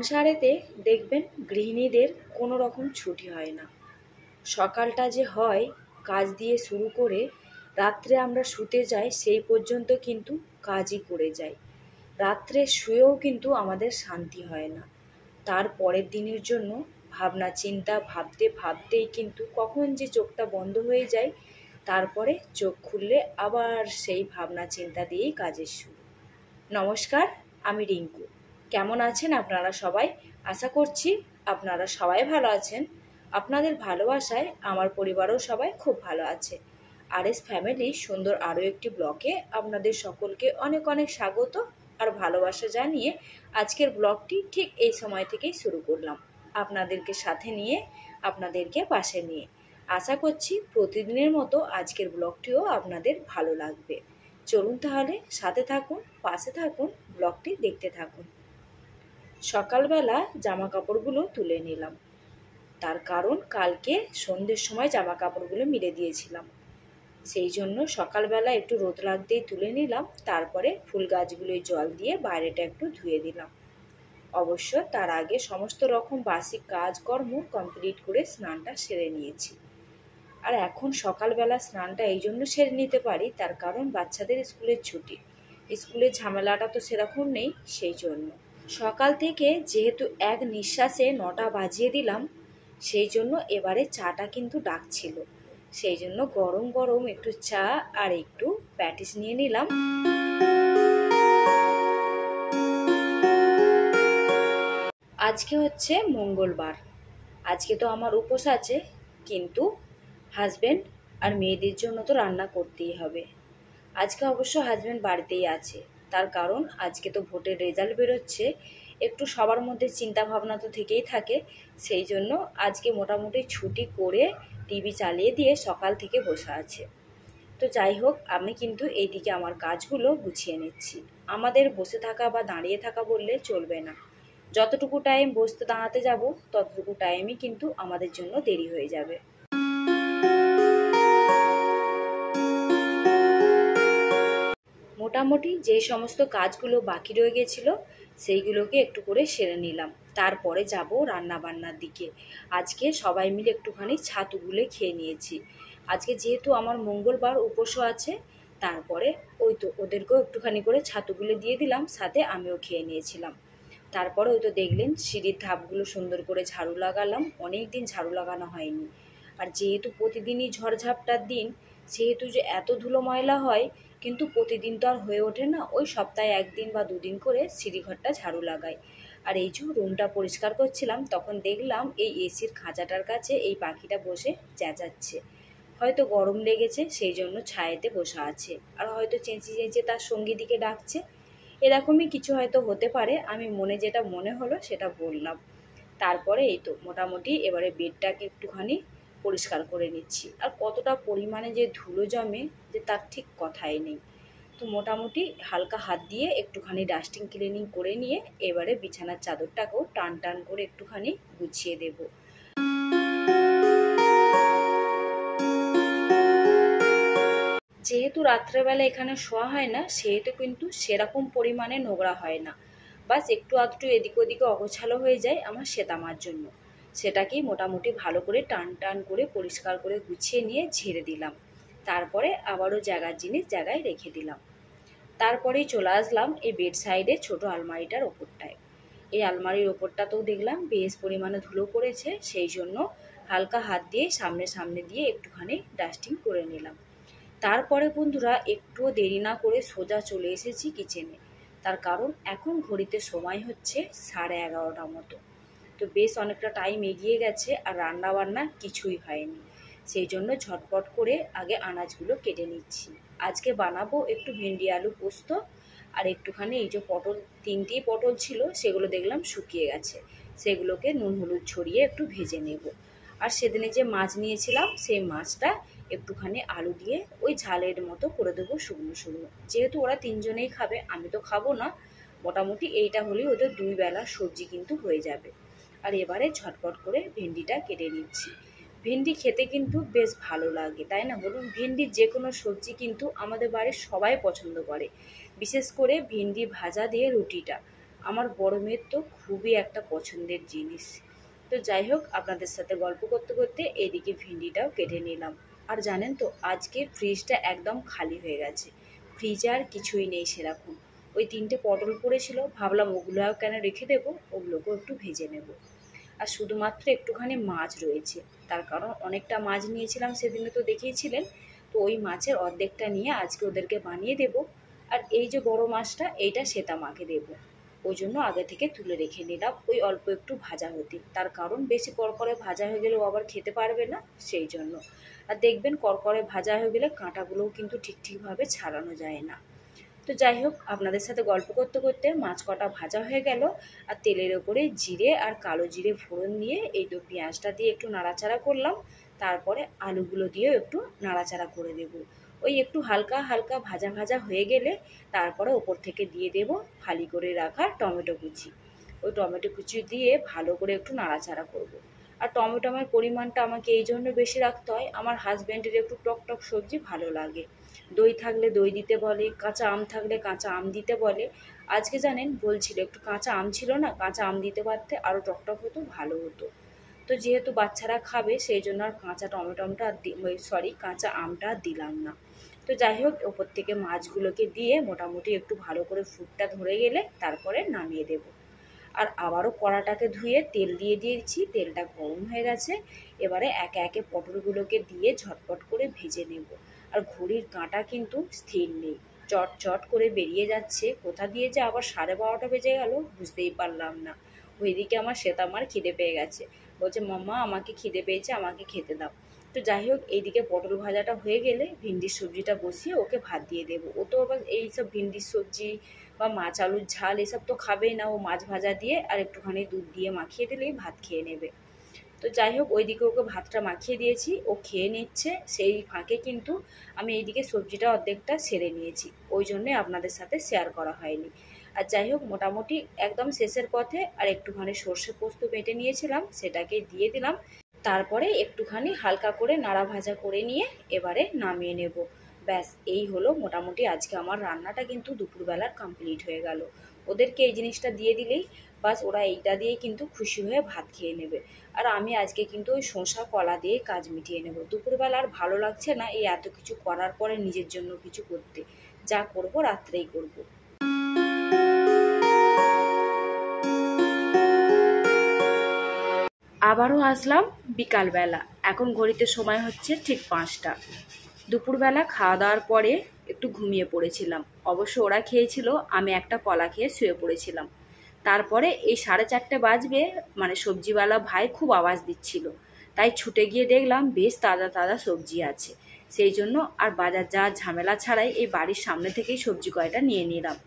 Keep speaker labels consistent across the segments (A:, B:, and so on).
A: সংসারেতে দেখবেন গৃহিণীদের কোনো রকম ছুটি হয় না। সকালটা যে হয় কাজ দিয়ে শুরু করে রাত্রে আমরা শুতে যাই সেই পর্যন্ত কিন্তু কাজই করে যাই। রাত্রে শুয়েও কিন্তু আমাদের শান্তি হয় না। তার পরের দিনের জন্য ভাবনা চিন্তা ভাবতে ভাবতেই কিন্তু কখন যে চোখটা বন্ধ হয়ে যায়, তারপরে চোখ খুললে আবার সেই ভাবনা চিন্তা দিয়েই কাজের শুরু। নমস্কার, আমি রিঙ্কু। কেমন আছেন আপনারা সবাই? আশা করছি আপনারা সবাই ভালো আছেন। আপনাদের ভালোবাসায় আমার পরিবারও সবাই খুব ভালো আছে। আরএস ফ্যামিলি সুন্দর আরও একটি ব্লগে আপনাদের সকলকে অনেক অনেক স্বাগত আর ভালোবাসা জানিয়ে আজকের ব্লগটি ঠিক এই সময় থেকেই শুরু করলাম, আপনাদেরকে সাথে নিয়ে, আপনাদেরকে পাশে নিয়ে। আশা করছি প্রতিদিনের মতো আজকের ব্লগটিও আপনাদের ভালো লাগবে। চলুন তাহলে সাথে থাকুন, পাশে থাকুন, ব্লগটি দেখতে থাকুন। সকালবেলা জামা কাপড়গুলো তুলে নিলাম, তার কারণ কালকে সন্ধ্যের সময় জামা কাপড়গুলো মিলে দিয়েছিলাম, সেই জন্য সকালবেলা একটু রোদ লাগতেই তুলে নিলাম। তারপরে ফুল গাছগুলোয় জল দিয়ে বাইরেটা একটু ধুয়ে দিলাম। অবশ্য তার আগে সমস্ত রকম বাসি কাজকর্ম কমপ্লিট করে স্নানটা সেরে নিয়েছি। আর এখন সকালবেলা স্নানটা এই জন্য সেরে নিতে পারি, তার কারণ বাচ্চাদের স্কুলের ছুটি, স্কুলের ঝামেলাটা তো সেরকম নেই, সেই জন্য। সকাল থেকে যেহেতু এক নিঃশ্বাসে 9টা বাজিয়ে দিলাম, সেই জন্য এবারে চাটা কিন্তু ডাকছিল, সেই জন্য গরম গরম একটু চা আর একটু প্যাটিস নিয়ে নিলাম। আজকে হচ্ছে মঙ্গলবার, আজকে তো আমার উপোস আছে, কিন্তু হাজব্যান্ড আর মেয়েদের জন্য তো রান্না করতেই হবে। আজকে অবশ্য হাজব্যান্ড বাড়িতেই আছে, তার কারণ আজকে তো ভোটের রেজাল্ট বেরোচ্ছে, একটু সবার মধ্যে চিন্তা ভাবনা তো থেকেই থাকে, সেই জন্য আজকে মোটামুটি ছুটি করে টিভি চালিয়ে দিয়ে সকাল থেকে বসে আছে। তো যাই হোক, আমি কিন্তু এইদিকে আমার কাজগুলো গুছিয়ে নিচ্ছি। আমাদের বসে থাকা বা দাঁড়িয়ে থাকা বললে চলবে না, যতটুকু টাইম বসতে দাঁড়াতে যাব ততটুকু টাইমই কিন্তু আমাদের জন্য দেরি হয়ে যাবে। মোটামুটি যে সমস্ত কাজগুলো বাকি রয়ে গেছিল সেইগুলোকে একটু করে সেরে নিলাম। তারপরে যাব রান্না বান্নার দিকে। আজকে সবাই মিলে একটুখানি ছাতু গুলে খেয়ে নিয়েছি। আজকে যেহেতু আমার মঙ্গলবার উপোসও আছে, তারপরে ওই তো ওদেরকেও একটুখানি করে ছাতুগুলো দিয়ে দিলাম, সাথে আমিও খেয়ে নিয়েছিলাম। তারপরে ওই তো দেখলেন সিঁড়ির ধাপগুলো সুন্দর করে ঝাড়ু লাগালাম, অনেক দিন ঝাড়ু লাগানো হয়নি। আর যেহেতু প্রতিদিনই ঝড়ঝাপটার দিন, সেহেতু যে এত ধুলো ময়লা হয়, কিন্তু প্রতিদিন তো আর হয়ে ওঠে না, ওই সপ্তাহে 1 দিন বা 2 দিন করে সিঁড়িঘরটা ঝাড়ু লাগাই। আর এই যে রুমটা পরিষ্কার করছিলাম, তখন দেখলাম এই এসির খাঁচাটার কাছে এই পাখিটা বসে চেঁচাচ্ছে। হয়তো গরম লেগেছে, সেই জন্য ছায়াতে বসে আছে, আর হয়তো চেঁচিয়ে চেঁচিয়ে তার সঙ্গী দিকে ডাকছে। এরকমই কিছু হয়তো হতে পারে, আমি মনে যেটা মনে হলো সেটা বললাম। তারপরে এই তো মোটামুটি এবারে বেডটাকে একটুখানি পরিষ্কার করে নিচ্ছি। আর কতটা পরিমাণে যে ধুলো জমে যে তার ঠিক কথাই নেই। তো মোটামুটি হালকা হাত দিয়ে একটুখানি ডাস্টিং ক্লিনিং করে নিয়ে এবারে বিছানার চাদরটাকেও টান টান করে একটুখানি গুছিয়ে দেব। যেহেতু রাত্রেবেলা এখানে শোয়া হয় না, সেহেতু কিন্তু সেরকম পরিমাণে নোংরা হয় না, বাস একটু আধটু এদিক ওদিকে অগোছালো হয়ে যায় আমার শ্বেতামার জন্য। সেটাকেই মোটামুটি ভালো করে টান টান করে পরিষ্কার করে গুছিয়ে নিয়ে ঝেড়ে দিলাম। তারপরে আবারও জায়গার জিনিস জায়গায় রেখে দিলাম। তারপরেই চলে আসলাম এই বেড সাইডে ছোট আলমারিটার ওপরটায়। এই আলমারির ওপরটাতেও দেখলাম বেশ পরিমাণে ধুলো পড়েছে, সেই জন্য হালকা হাত দিয়ে সামনে সামনে দিয়ে একটুখানি ডাস্টিং করে নিলাম। তারপরে বন্ধুরা একটুও দেরি না করে সোজা চলে এসেছি কিচেনে, তার কারণ এখন ঘড়িতে সময় হচ্ছে 11:30 মতো। তো বেশ অনেকটা টাইম এগিয়ে গেছে আর রান্না বান্না কিছুই হয়নি, সেই জন্য ঝটপট করে আগে আনাজগুলো কেটে নিচ্ছি। আজকে বানাবো একটু ভেন্ডি আলু পোস্ত, আর একটুখানি এই যে পটল, 3টেই পটল ছিল, সেগুলো দেখলাম শুকিয়ে গেছে, সেগুলোকে নুন হলুদ ছড়িয়ে একটু ভেজে নেব। আর সেদিনে যে মাছ নিয়েছিলাম সেই মাছটা একটুখানি আলু দিয়ে ওই ঝালের মতো করে দেবো শুকনো শুকনো, যেহেতু ওরা 3জনেই খাবে, আমি তো খাবো না। মোটামুটি এইটা হলেই ওদের 2 বেলার সবজি কিন্তু হয়ে যাবে। আর এবারে ঝটপট করে ভেন্ডিটা কেটে নিচ্ছি। ভেন্ডি খেতে কিন্তু বেশ ভালো লাগে, তাই না বলুন? ভেন্ডির যে কোনো সবজি কিন্তু আমাদের বাড়ির সবাই পছন্দ করে, বিশেষ করে ভেন্ডি ভাজা দিয়ে রুটিটা। আমার বড় মেয়ের তো খুবই একটা পছন্দের জিনিস। তো যাই হোক, আপনাদের সাথে গল্প করতে করতে এদিকে ভেন্ডিটাও কেটে নিলাম। আর জানেন তো, আজকে ফ্রিজটা একদম খালি হয়ে গেছে, ফ্রিজে আর কিছুই নেই সেরকম। ওই 3টে পটল পড়েছিল, ভাবলাম ওগুলো আর কেন রেখে দেবো, ওগুলোকেও একটু ভেজে নেব। আর শুধুমাত্র একটুখানি মাছ রয়েছে, তার কারণ অনেকটা মাছ নিয়েছিলাম সেদিনে তো দেখিয়েছিলেন। তো ওই মাছের অর্ধেকটা নিয়ে আজকে ওদেরকে বানিয়ে দেব। আর এই যে বড় মাছটা, এইটা শ্বেতা মাকে দেবো। ওই জন্য আগে থেকে তুলে রেখে নিলাম, ওই অল্প একটু ভাজা হতে। তার কারণ বেশি করকরে ভাজা হয়ে গেলে ও আবার খেতে পারবে না, সেই জন্য। আর দেখবেন করকরে ভাজা হয়ে গেলে কাঁটাগুলোও কিন্তু ঠিকভাবে ছাড়ানো যায় না। তো যাই হোক, আপনাদের সাথে গল্প করতে করতে মাছ কটা ভাজা হয়ে গেল। আর তেলের ওপরে জিরে আর কালো জিরে ফোড়ন দিয়ে এই তো পেঁয়াজটা দিয়ে একটু নাড়াচাড়া করলাম। তারপরে আলুগুলো দিয়েও একটু নাড়াচাড়া করে দেব। ওই একটু হালকা হালকা ভাজা ভাজা হয়ে গেলে তারপরে ওপর থেকে দিয়ে দেব ফালি করে রাখা টমেটো কুচি। ওই টমেটো কুচি দিয়ে ভালো করে একটু নাড়াচাড়া করব। আর টমেটোমের পরিমাণটা আমাকে এই জন্য বেশি রাখতে হয়, আমার হাজব্যান্ডের একটু টক টক সবজি ভালো লাগে। দই থাকলে দই দিতে বলে, কাঁচা আম থাকলে কাঁচা আম দিতে বলে। আজকে জানেন বলছিল একটু কাঁচা আম ছিল না, কাঁচা আম দিতে পারতে আরও টকটক হতো, ভালো হতো। তো যেহেতু বাচ্চারা খাবে সেই জন্য আর কাঁচা টমেটোমটা কাঁচা আমটা আর দিলাম না। তো যাই হোক, ওপর থেকে মাছগুলোকে দিয়ে মোটামুটি একটু ভালো করে ফুটটা ধরে গেলে তারপরে নামিয়ে দেব। আর আবারও কড়াটাকে ধুয়ে তেল দিয়ে দিয়েছি, তেলটা গরম হয়ে গেছে। এবারে একে একে পটলগুলোকে দিয়ে ঝটপট করে ভেজে নেব। আর ঘড়ির কাঁটা কিন্তু স্থির নেই, চট চট করে বেরিয়ে যাচ্ছে। কোথা দিয়ে যে আবার 12:30 বেজে গেল বুঝতেই পারলাম না। ওইদিকে আমার শ্বেতামার খিদে পেয়ে গেছে, বলছে মাম্মা আমাকে খিদে পেয়েছে, আমাকে খেতে দাও। তো যাই হোক, এইদিকে পটল ভাজাটা হয়ে গেলে ভিন্ডির সবজিটা বসিয়ে ওকে ভাত দিয়ে দেবো। ও তো আবার এইসব ভিন্ডির সবজি বা মাছ আলুর ঝাল এসব তো খাবেই না, ও মাছ ভাজা দিয়ে আর একটুখানি দুধ দিয়ে মাখিয়ে দিলেই ভাত খেয়ে নেবে। তো যাই হোক, ওইদিকে ওকে ভাতটা মাখিয়ে দিয়েছি, ও খেয়ে নিচ্ছে। সেই ফাঁকে কিন্তু আমি এইদিকে সবজিটা অর্ধেকটা সেরে নিয়েছি, ওই জন্যে আপনাদের সাথে শেয়ার করা হয়নি। আর যাই হোক, মোটামুটি একদম শেষের পথে আর একটুখানি সর্ষে পোস্ত বেটে নিয়েছিলাম, সেটাকে দিয়ে দিলাম। তারপরে একটুখানি হালকা করে নাড়া ভাজা করে নিয়ে এবারে নামিয়ে নেব। ব্যাস, এই হলো মোটামুটি আজকে আমার রান্নাটা কিন্তু দুপুরবেলার কমপ্লিট হয়ে গেল। ওদেরকে এই জিনিসটা দিয়ে দিলেই বাস, ওরা এইটা দিয়ে কিন্তু খুশি হয়ে ভাত খেয়ে নেবে। আর আমি আজকে কিন্তু ওই শসা কলা দিয়ে কাজ মিটিয়ে নেব। দুপুরবেলা আর ভালো লাগছে না এই এত কিছু করার পরে নিজের জন্য কিছু করতে। যা করব রাত্রেই করব। আবারও আসলাম বিকালবেলা, এখন ঘড়িতে সময় হচ্ছে ঠিক 5টা। দুপুরবেলা খাওয়া দাওয়ার পরে একটু ঘুমিয়ে পড়েছিলাম। অবশ্য ওরা খেয়েছিল, আমি একটা কলা খেয়ে শুয়ে পড়েছিলাম। তারপরে এই 4:30 বাজবে, মানে সবজিওয়ালা ভাই খুব আওয়াজ দিচ্ছিল, তাই ছুটে গিয়ে দেখলাম বেশ তাজা তাজা সবজি আছে। সেই জন্য আর বাজার যাওয়ার ঝামেলা ছাড়াই এই বাড়ির সামনে থেকেই সবজি কয়টা নিয়ে নিলাম।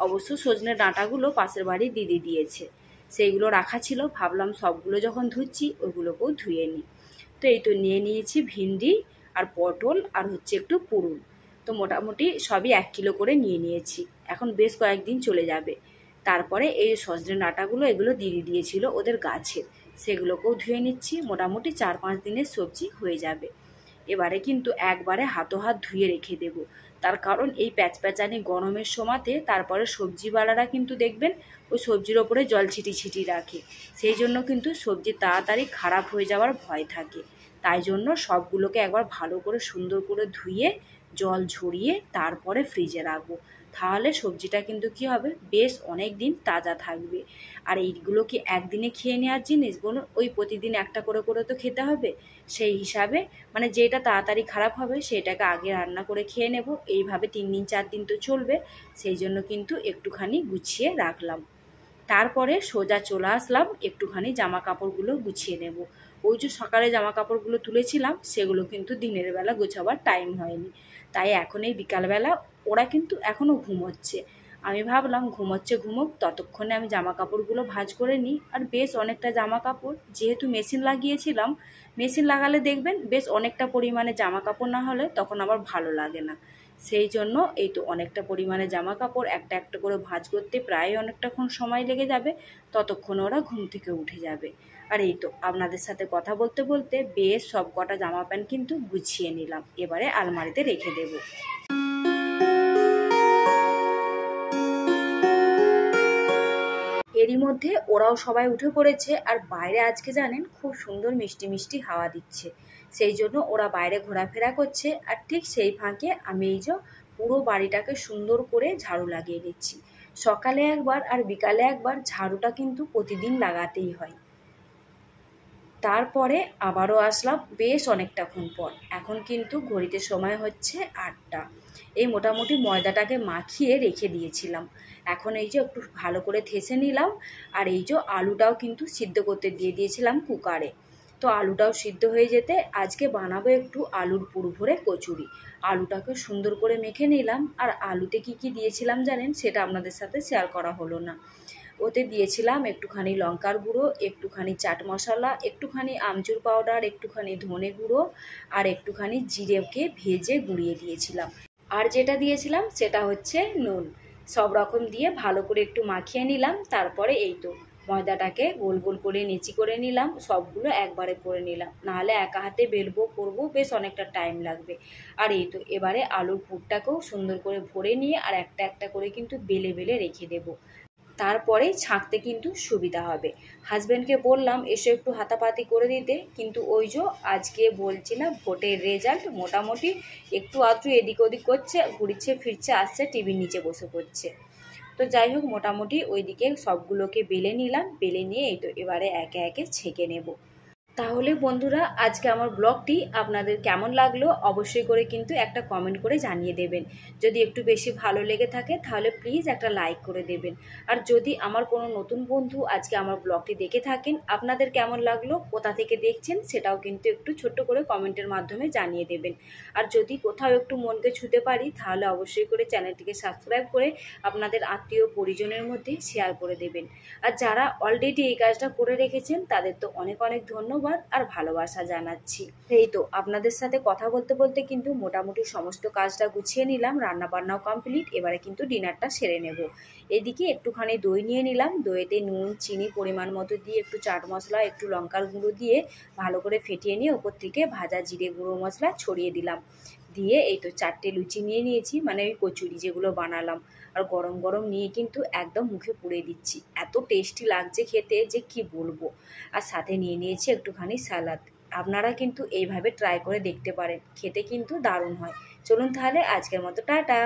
A: অবশ্য সজনে ডাঁটাগুলো পাশের বাড়ির দিদি দিয়েছে, সেইগুলো রাখা ছিল, ভাবলাম সবগুলো যখন ধুচ্ছি ওইগুলোকেও ধুয়ে নিই। তো এই তো নিয়ে নিয়েছি ভিন্ডি আর পটল আর হচ্ছে একটু পুরুল। তো মোটামুটি সবই 1 কিলো করে নিয়ে নিয়েছি, এখন বেশ কয়েকদিন চলে যাবে। তারপরে এই সজনে ডাঁটাগুলো এগুলো দিদি দিয়েছিল ওদের গাছের, সেগুলোকেও ধুয়ে নিচ্ছি। মোটামুটি 4-5 দিনের সবজি হয়ে যাবে। এবারে কিন্তু একবারে হাত ধুয়ে রেখে দেব, তার কারণ এই প্যাচপ্যাচানি গরমের সময়তে তারপরে সবজিওয়ালারা কিন্তু দেখবেন ওই সবজির ওপরে জল ছিটি রাখে, সেই জন্য কিন্তু সবজি তাড়াতাড়ি খারাপ হয়ে যাওয়ার ভয় থাকে। তাই জন্য সবগুলোকে একবার ভালো করে সুন্দর করে ধুয়ে জল ঝরিয়ে তারপরে ফ্রিজে রাখবো, তাহলে সবজিটা কিন্তু কি হবে, বেশ অনেক দিন তাজা থাকবে। আর এইগুলো কি একদিনে খেয়ে নেওয়ার জিনিস বলুন, ওই প্রতিদিন একটা করে করে তো খেতে হবে। সেই হিসাবে মানে যেটা তাড়াতাড়ি খারাপ হবে সেটাকে আগে রান্না করে খেয়ে নেব, এইভাবে 3 দিন 4 দিন তো চলবে। সেই জন্য কিন্তু একটুখানি গুছিয়ে রাখলাম। তারপরে সোজা চলে আসলাম একটুখানি জামা কাপড়গুলো গুছিয়ে নেব। ওই যে সকালে জামা কাপড়গুলো তুলেছিলাম সেগুলো কিন্তু দিনের বেলা গোছাবার টাইম হয়নি, তাই এখন এই বিকালবেলা ওরা কিন্তু এখনও ঘুমোচ্ছে। আমি ভাবলাম ঘুমোচ্ছে ঘুমোক, ততক্ষণে আমি জামা কাপড়গুলো ভাঁজ করে নিই। আর বেশ অনেকটা জামা কাপড়, যেহেতু মেশিন লাগিয়েছিলাম, মেশিন লাগালে দেখবেন বেশ অনেকটা পরিমাণে জামা কাপড় না হলে তখন আবার ভালো লাগে না। সেই জন্য এই তো অনেকটা পরিমাণে জামা কাপড় একটা একটা করে ভাঁজ করতে প্রায় অনেকটাক্ষণ সময় লেগে যাবে, ততক্ষণ ওরা ঘুম থেকে উঠে যাবে। আর এই তো আপনাদের সাথে কথা বলতে বলতে বেশ সব কটা জামা প্যান্ট কিন্তু গুছিয়ে নিলাম, এবারে আলমারিতে রেখে দেব। এরই মধ্যে ওরাও সবাই উঠে পড়েছে, আর বাইরে আজকে জানেন খুব সুন্দর মিষ্টি মিষ্টি হাওয়া দিচ্ছে, সেই জন্য ওরা বাইরে ঘোরাফেরা করছে। আর ঠিক সেই ফাঁকে আমি এই যে পুরো বাড়িটাকে সুন্দর করে ঝাড়ু লাগিয়ে দিচ্ছি। সকালে একবার আর বিকালে একবার ঝাড়ুটা কিন্তু প্রতিদিন লাগাতেই হয়। তারপরে আবারও আসলাম বেশ অনেকটাক্ষণ পর। এখন কিন্তু ঘড়িতে সময় হচ্ছে 8টা। এই মোটামুটি ময়দাটাকে মাখিয়ে রেখে দিয়েছিলাম। এখন এই যে একটু ভালো করে থেসে নিলাম, আর এই যে আলুটাও কিন্তু সিদ্ধ করতে দিয়ে দিয়েছিলাম কুকারে। তো আলুটাও সিদ্ধ হয়ে যেতে আজকে বানাবো একটু আলুর পুর ভরে কচুরি। আলুটাকে সুন্দর করে মেখে নিলাম, আর আলুতে কি কি দিয়েছিলাম জানেন সেটা আপনাদের সাথে শেয়ার করা হলো না। ওতে দিয়েছিলাম একটুখানি লঙ্কার গুঁড়ো, একটুখানি চাট মশলা, একটুখানি আমচুর পাউডার, একটুখানি ধনে গুঁড়ো, আর একটুখানি জিরেকে ভেজে গুঁড়িয়ে দিয়েছিলাম। আর যেটা দিয়েছিলাম সেটা হচ্ছে নুন। সব রকম দিয়ে ভালো করে একটু মাখিয়ে নিলাম। তারপরে এই তো ময়দাটাকে গোল গোল করে নেচি করে নিলাম, সবগুলো একবারে করে নিলাম, নাহলে একা হাতে বেলবো করবো বেশ অনেকটা টাইম লাগবে। আর এই তো এবারে আলুর পুরটাকেও সুন্দর করে ভরে নিয়ে আর একটা একটা করে কিন্তু বেলে বেলে রেখে দেবো, তারপরে ছাঁকতে কিন্তু সুবিধা হবে। হাজব্যান্ডকে বললাম এসে একটু হাতাপাতি করে দিতে, কিন্তু ওই যে আজকে বলছিলাম ভোটের রেজাল্ট মোটামুটি একটু আধটু এদিক ওদিক করছে, ঘুরছে ফিরছে আসছে, টিভির নিচে বসে পড়ছে। তো যাই হোক মোটামুটি ওইদিকে সবগুলোকে বেলে নিলাম, বেলে নিয়ে এই তো এবারে একে একে ছেঁকে নেব। তাহলে বন্ধুরা আজকে আমার ব্লগটি আপনাদের কেমন লাগলো অবশ্যই করে কিন্তু একটা কমেন্ট করে জানিয়ে দেবেন। যদি একটু বেশি ভালো লেগে থাকে তাহলে প্লিজ একটা লাইক করে দেবেন। আর যদি আমার কোনো নতুন বন্ধু আজকে আমার ব্লগটি দেখে থাকেন, আপনাদের কেমন লাগলো, কোথা থেকে দেখছেন সেটাও কিন্তু একটু ছোট্ট করে কমেন্টের মাধ্যমে জানিয়ে দেবেন। আর যদি কোথাও একটু মনকে ছুঁতে পারি তাহলে অবশ্যই করে চ্যানেলটিকে সাবস্ক্রাইব করে আপনাদের আত্মীয় পরিজনের মধ্যে শেয়ার করে দেবেন। আর যারা অলরেডি এই কাজটা করে রেখেছেন তাদের তো অনেক অনেক ধন্যবাদ আর ভালোবাসা জানাচ্ছি। এই তো আপনাদের সাথে কথা বলতে বলতে কিন্তু মোটামুটি সমস্ত কাজটা গুছিয়ে নিলাম, রান্না বান্নাও কমপ্লিট। এবারে কিন্তু ডিনারটা সেরে নেব। এদিকে একটুখানি দই নিয়ে নিলাম, দইতে নুন চিনি পরিমাণ মতো দিয়ে একটু চাট মশলা একটু লঙ্কার গুঁড়ো দিয়ে ভালো করে ফেটিয়ে নিয়ে ওপর থেকে ভাজা জিরে গুঁড়ো মশলা ছড়িয়ে দিলাম। দিয়ে এই তো 4টে লুচি নিয়ে নিয়েছি, মানে ওই কচুরি যেগুলো বানালাম, আর গরম গরম নিয়ে কিন্তু একদম মুখে পুড়ে দিচ্ছি, এত টেস্টি লাগছে খেতে যে কি বলবো। আর সাথে নিয়ে নিয়েছি একটুখানি স্যালাড। আপনারা কিন্তু এইভাবে ট্রাই করে দেখতে পারেন, খেতে কিন্তু দারুণ হয়। চলুন তাহলে আজকের মতো টাটা।